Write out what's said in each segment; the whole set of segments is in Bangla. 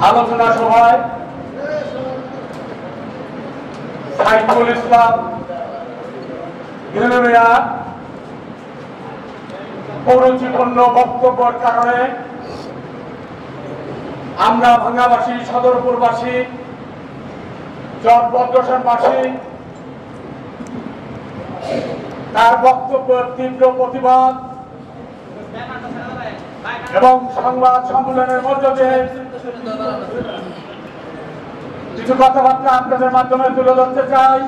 আলোচনা সভায় সাইফুল ইসলাম পৌরুচিপূর্ণ বক্তব্যের কারণে আমরা ভাঙ্গাবাসী, সদরপুরবাসী, চরবদ্রশনবাসী তার বক্তব্যের তীব্র প্রতিবাদ এবং সংবাদ সম্মেলনের মধ্য দিয়ে কিছু কথাবার্তা আপনাদের মাধ্যমে তুলে ধরতে চাই।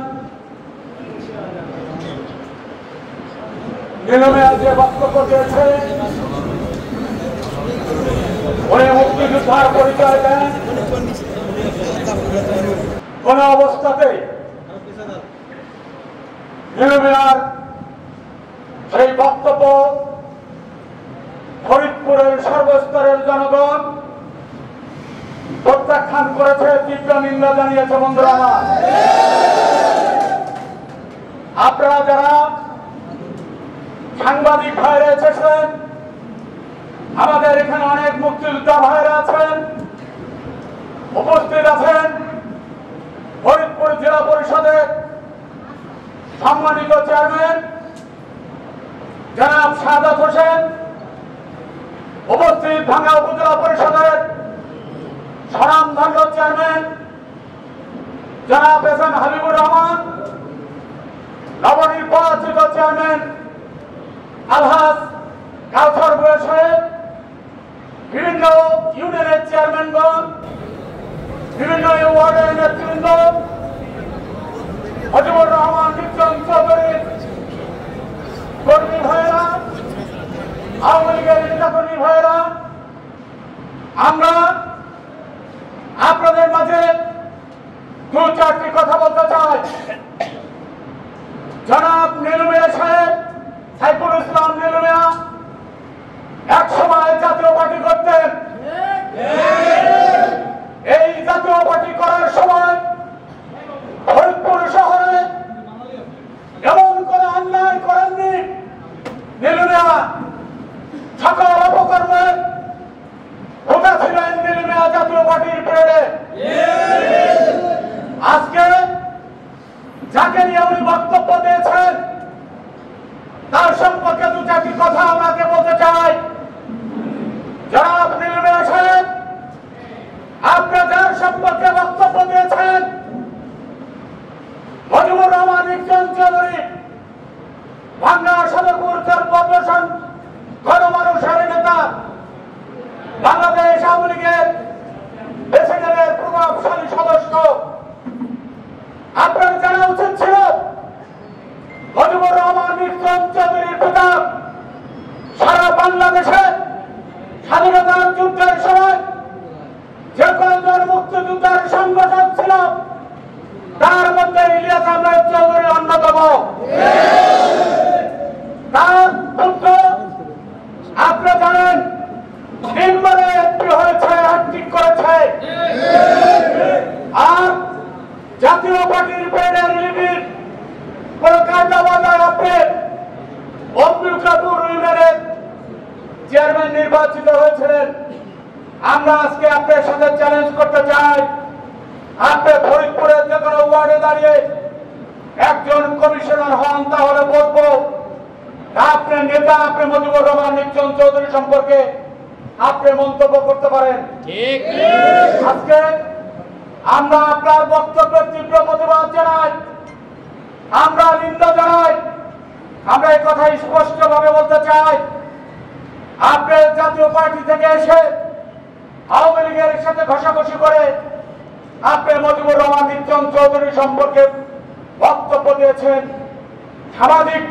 নীলমিয়া যে বক্তব্য দিয়েছে, উনি মুক্তিযোদ্ধার পরিচয় দেন। কোন অবস্থাতে নীলমিয়ার সেই বক্তব্য ফরিদপুরের সর্বস্তরের জনগণ প্রত্যাখ্যান করেছে, তীব্র নিন্দা জানিয়েছে। বন্ধুরা আমার, আপনারা যারা সাংবাদিক ভাইরা এসেছেন, আমাদের এখানে অনেক মুক্তিযোদ্ধা ভাইরা আছেন, উপস্থিত আছেন। ফরিদপুর জেলা পরিষদের সম্মানিত চেয়ারম্যান জনাব সাদাত হোসেন, উপস্থিত ভাঙ্গা উপজেলা পরিষদের স্বনামধন্য চেয়ারম্যান জনাব এস এম হাবিবুর রহমান, নবনির্বাচিত চেয়ারম্যান আলহাজ কাউসার ভূঁইয়া সাহেব, বিভিন্ন ইউনিয়নের চেয়ারম্যানগণ, বিভিন্ন ওয়ার্ডের নেতৃবৃন্দ, মুজিবুর রহমান নিজাম চৌধুরী কর্মী ভাইয়েরা, আওয়ামী লীগের নেতাকর্মী ভাইয়েরা, আমরা আপনাদের মাঝে দু চারটি কথা বলতে চাই। জনাব নীলমিয়া সাহেব, সাইফুল ইসলাম নীলমিয়া এক সময় জাতীয় পার্টি করতেন। এই জাতীয় পার্টি করার সময় ফরিদপুর শহরে এমন কোন অন্যায় করেননি। নীলমিয়া সকল অপকর্মে খোঁজা ছিলেন নীলমিয়া জাতীয় পার্টির প্রেরণে। আজকে যাকে নিয়ে উনি বক্তব্য দিয়েছেন তার সম্পর্কে দু চারটি কথা আমাকে বলতে চাই। জনাব নীলমিয়া সাহেব, আপনি যার সম্পর্কে বক্তব্য দিয়েছেন, মুজিবুর রহমান নিজাম চৌধুরী, ভাঙ্গা সদরপুর চরবদ্রশন গণমানুষের নেতা, বাংলাদেশ আওয়ামী লীগের প্রেসিডেন্টের প্রভাবশালী সদস্য। আপনার জানা উচিত ছিল মুজিবুর রহমান নিজাম চৌধুরীর পিতা সারা বাংলাদেশে স্বাধীনতার যুদ্ধের সময় যে কয়েকজন মুক্তিযোদ্ধার সংগঠন ছিল তার মধ্যে ইলিয়াস আহমেদ চৌধুরী অন্যতম। তার পুত্র আপনি জানেন তিনবারে এমপি হয়েছে, হ্যাট্রিক করেছে। আর জাতীয় পার্টির প্রেরণা রিলিফের কলকাতা বাজার আপনি অম্বিকাপুর ইউনিয়নের চেয়ারম্যান নির্বাচিত হয়েছিলেন। আমরা আজকে আপনার সাথে চ্যালেঞ্জ করতে চাই, আপনি ফরিদপুরের যে কোনো ওয়ার্ডে দাঁড়িয়ে একজন কমিশনার হন, তাহলে বলবো আপনার নেতা, আপনি মুজিবুর রহমান নিজাম চৌধুরী সম্পর্কে আপনি মন্তব্য করতে পারেন। আজকে আমরা আপনার বক্তব্যের তীব্র প্রতিবাদ জানাই, আমরা নিন্দা জানাই। আমরা এই কথা স্পষ্টভাবে বলতে চাই, আপনি জাতীয় পার্টি থেকে এসে আওয়ামী লীগের সাথে ঘষাঘষি করে আপনি মুজিবুর রহমান নিজাম চৌধুরী সম্পর্কে বক্তব্য দিয়েছেন। সামাজিক